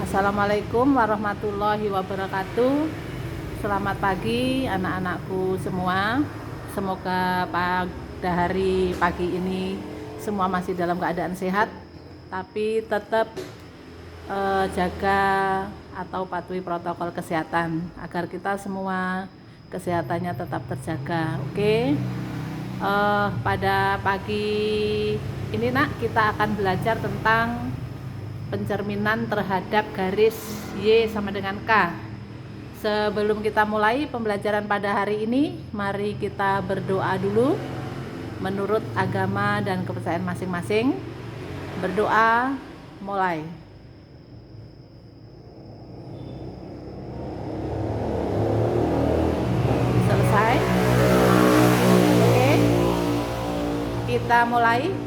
Assalamualaikum warahmatullahi wabarakatuh. Selamat pagi anak-anakku semua. Semoga pada hari pagi ini semua masih dalam keadaan sehat, tapi tetap jaga atau patuhi protokol kesehatan agar kita semua kesehatannya tetap terjaga. Oke. Pada pagi ini kita akan belajar tentang pencerminan terhadap garis Y sama dengan K. Sebelum kita mulai pembelajaran pada hari ini, mari kita berdoa dulu menurut agama dan kepercayaan masing-masing. Berdoa, mulai. Selesai. Oke. Kita mulai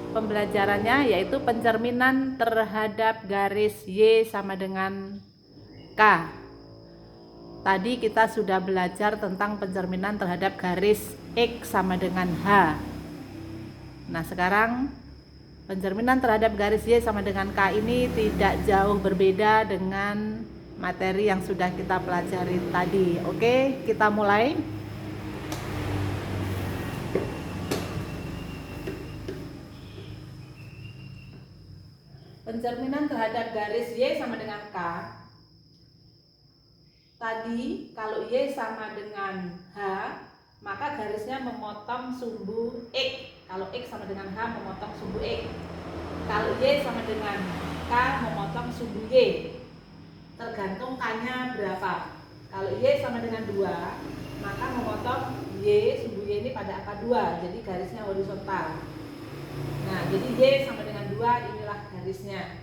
pembelajarannya, yaitu pencerminan terhadap garis Y sama dengan K. Tadi kita sudah belajar tentang pencerminan terhadap garis X sama dengan H. Nah, sekarang pencerminan terhadap garis Y sama dengan K ini tidak jauh berbeda dengan materi yang sudah kita pelajari tadi. Oke, kita mulai. Pencerminan terhadap garis Y sama dengan K. Tadi kalau Y sama dengan H, maka garisnya memotong sumbu X. Kalau X sama dengan H memotong sumbu X. Kalau Y sama dengan K memotong sumbu Y. Tergantung K-nya berapa. Kalau Y sama dengan 2, maka memotong Y, sumbu Y ini pada angka 2. Jadi garisnya horizontal. Nah, jadi Y sama dengan 2, inilah garisnya.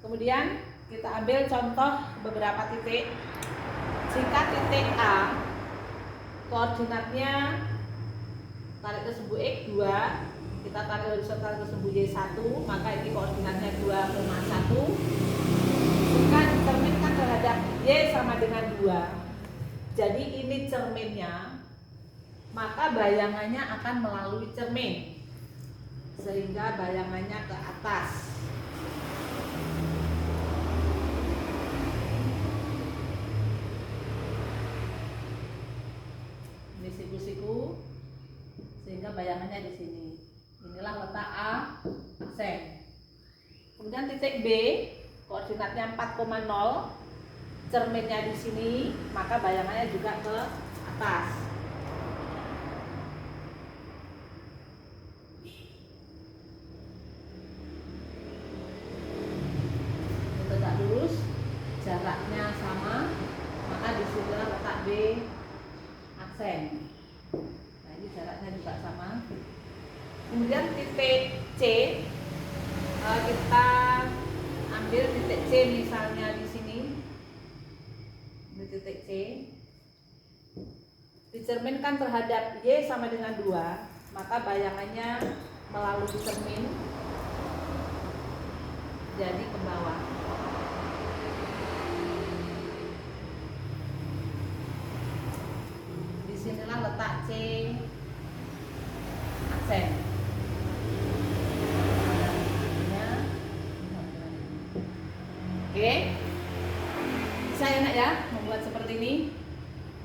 Kemudian kita ambil contoh beberapa titik. Jika titik A koordinatnya tarik ke sumbu X 2, kita tarik horizontal ke sumbu Y 1, maka ini koordinatnya 2,1. Jika dicerminkan terhadap Y sama dengan 2, jadi ini cerminnya, maka bayangannya akan melalui cermin sehingga bayangannya ke atas. Ini siku-siku sehingga bayangannya di sini. Inilah letak A aksen. Kemudian titik B koordinatnya 4,0, cerminnya di sini, maka bayangannya juga ke atas. Tegak lurus, jaraknya sama, maka di sini letak B aksen. Nah, ini jaraknya juga sama. Kemudian titik C, kita ambil titik C misalnya di sini. Ini titik C. Dicerminkan terhadap Y sama dengan 2, maka bayangannya melalui cermin jadi ke bawah. Disinilah letak C aksen. Oke, bisa ya nak ya membuat seperti ini.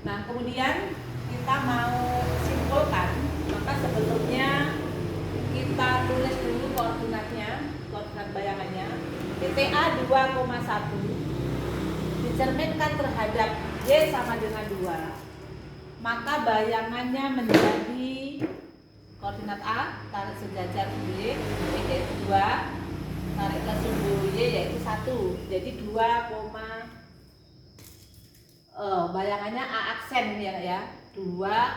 Nah, kemudian kita mau simpulkan, maka sebelumnya kita tulis dulu koordinatnya, koordinat bayangannya. Titik A 2,1 dicerminkan terhadap Y sama dengan 2, maka bayangannya menjadi koordinat A, tarik sejajar Y yaitu 2, tarik ke sumbu Y yaitu 1, jadi 2, bayangannya A aksen ya, 2,3.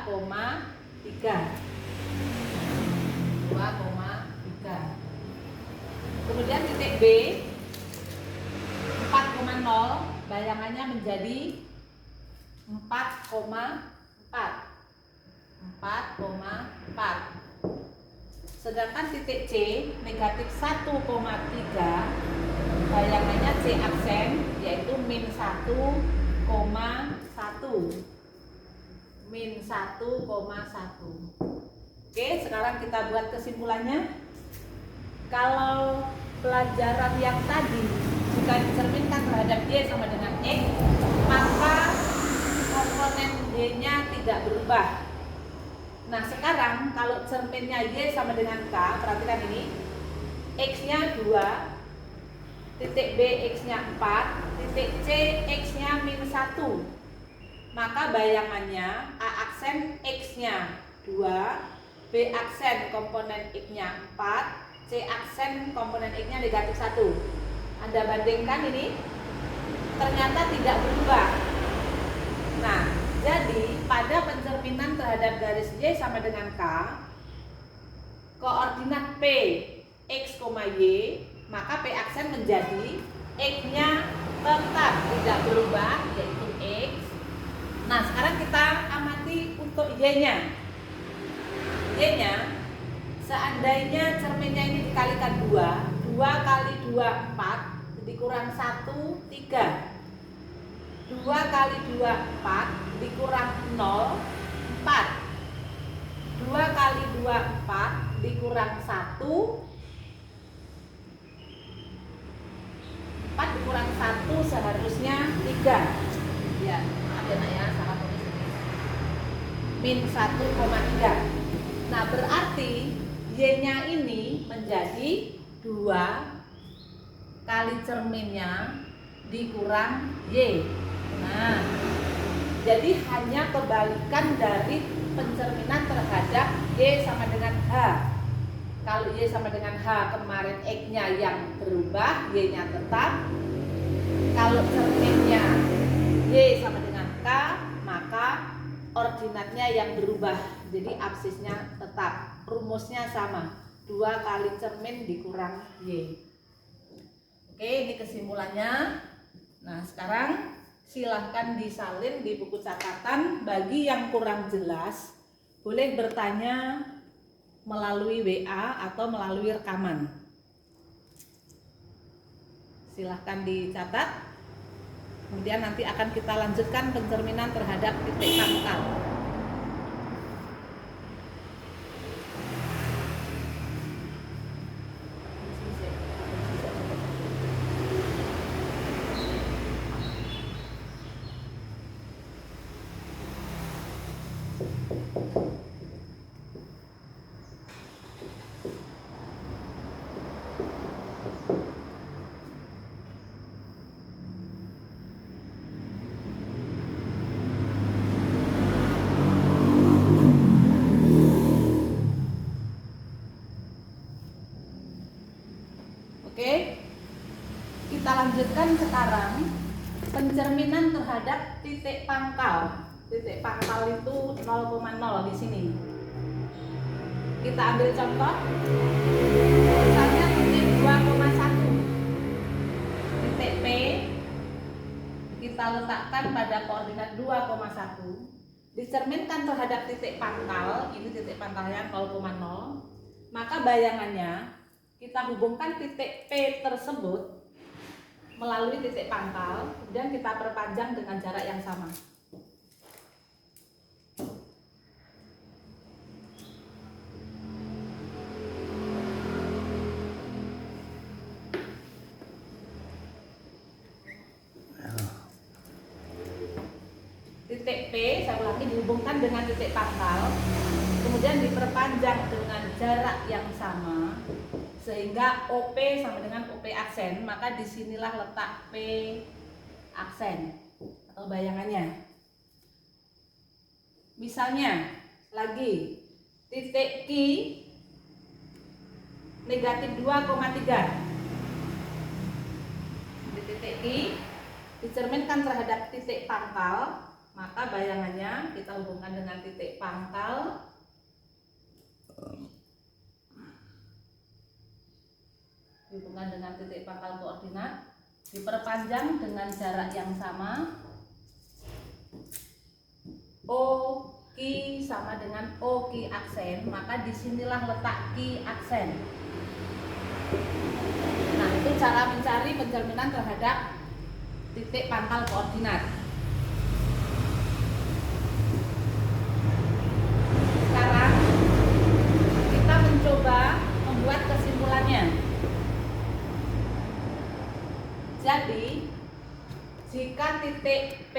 Kemudian titik B 4,0, bayangannya menjadi 4,4. Sedangkan titik C negatif 1,3, bayangannya C aksen yaitu min 1,1. Oke, sekarang kita buat kesimpulannya. Kalau pelajaran yang tadi jika dicerminkan terhadap Y sama dengan X, maka komponen Y-nya tidak berubah. Nah sekarang kalau cerminnya Y sama dengan K, perhatikan ini, X-nya 2, titik B X-nya 4, titik C X-nya -1. Maka bayangannya A aksen X-nya 2, B aksen komponen X-nya 4, C aksen komponen X-nya -1. Anda bandingkan ini, ternyata tidak berubah. Nah, jadi pada pencerminan terhadap garis Y sama dengan K, koordinat P X, Y, maka P aksen menjadi X-nya tetap tidak berubah, yaitu X. Nah, sekarang kita amati untuk Y-nya. Y-nya, seandainya cerminnya ini dikalikan 2, 2 kali 2, 4, dikurang 1, 3. 2 kali 2, 4, dikurang 0, 4. 2 kali 2, 4, dikurang 1, 4 dikurang 1 seharusnya 3. Ya, maaf ya nak ya, salah tulis ini. -1,3. Nah, berarti Y-nya ini menjadi 2 kali cerminnya dikurang Y. Nah, jadi hanya kebalikan dari pencerminan terhadap Y sama dengan H. Kalau Y sama dengan H, kemarin X-nya yang berubah, Y-nya tetap. Kalau cerminnya Y sama dengan K, maka ordinatnya yang berubah. Jadi absisnya tetap. Rumusnya sama, 2 kali cermin dikurang Y. Oke, ini kesimpulannya. Nah, sekarang silahkan disalin di buku catatan. Bagi yang kurang jelas, boleh bertanya melalui WA atau melalui rekaman. Silahkan dicatat. Kemudian nanti akan kita lanjutkan pencerminan terhadap titik pangkal. Oke, kita lanjutkan sekarang pencerminan terhadap titik pangkal. Titik pangkal itu 0,0 di sini. Kita ambil contoh, misalnya titik 2,1. Titik P kita letakkan pada koordinat 2,1. Dicerminkan terhadap titik pangkal, ini titik pangkalnya 0,0. Maka bayangannya kita hubungkan titik P tersebut melalui titik pangkal, kemudian kita perpanjang dengan jarak yang sama. Titik P, saya ulangi, dihubungkan dengan titik pangkal, kemudian diperpanjang dengan jarak yang sama, sehingga OP sama dengan OP aksen. Maka disinilah letak P aksen atau bayangannya. Misalnya lagi titik Q -2,3. Di titik Q dicerminkan terhadap titik pangkal, maka bayangannya kita hubungkan dengan titik pangkal. Dihubungkan dengan titik pangkal koordinat, diperpanjang dengan jarak yang sama. OQ sama dengan OQ aksen, maka disinilah letak Q aksen. Nah, itu cara mencari pencerminan terhadap titik pangkal koordinat. Sekarang kita mencoba membuat kesimpulannya. Jadi jika titik P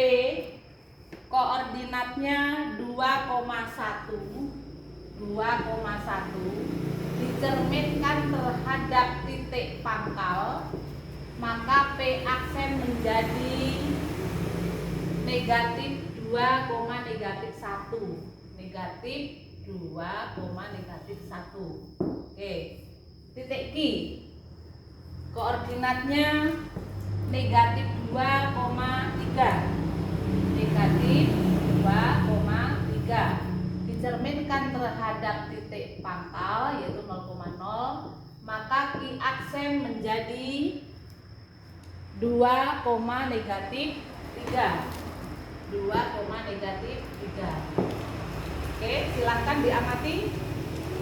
koordinatnya 2,1 dicerminkan terhadap titik pangkal, maka P aksen menjadi negatif 2,1. Negatif 2,1. Oke. Titik Q koordinatnya negatif 2,3. Negatif 2,3 dicerminkan terhadap titik pangkal yaitu 0,0, maka Q aksen menjadi 2,3. Oke, silahkan diamati,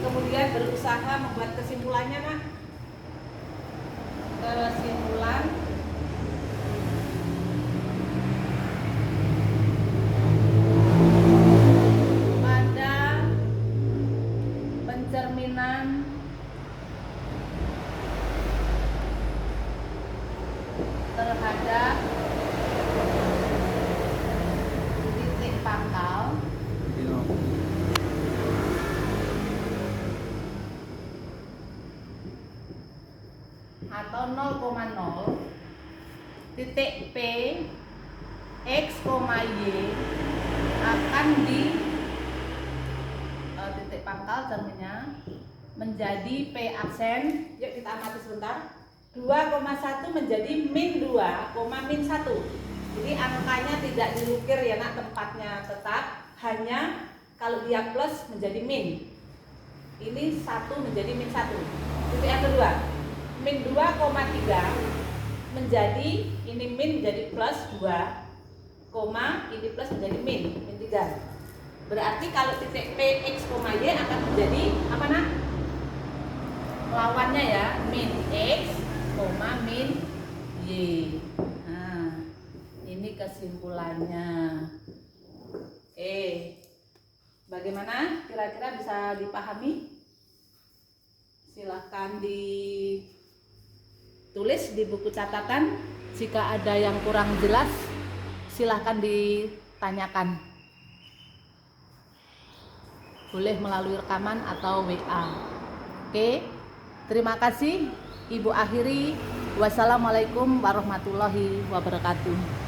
kemudian berusaha membuat kesimpulannya, Nak. Kesimpulan pada pencerminan terhadap titik pangkal atau 0,0 titik P X, Y akan di titik pangkal cerminnya menjadi P aksen. Yuk kita amati sebentar. 2,1 menjadi min 2, min 1. Jadi angkanya tidak diukir ya, Nak, tempatnya tetap, hanya kalau dia plus menjadi min. Ini 1 menjadi min 1. Titik yang kedua, min 2,3 menjadi ini min menjadi plus 2, ini plus menjadi min 3. Berarti kalau titik P X, Y akan menjadi apa, Nak? Lawannya ya, min X, min Y. Nah, ini kesimpulannya. Bagaimana? Kira-kira bisa dipahami? Silahkan ditulis di buku catatan. Jika ada yang kurang jelas, silahkan ditanyakan. Boleh melalui rekaman atau WA. Oke, terima kasih. Ibu akhiri. Wassalamualaikum warahmatullahi wabarakatuh.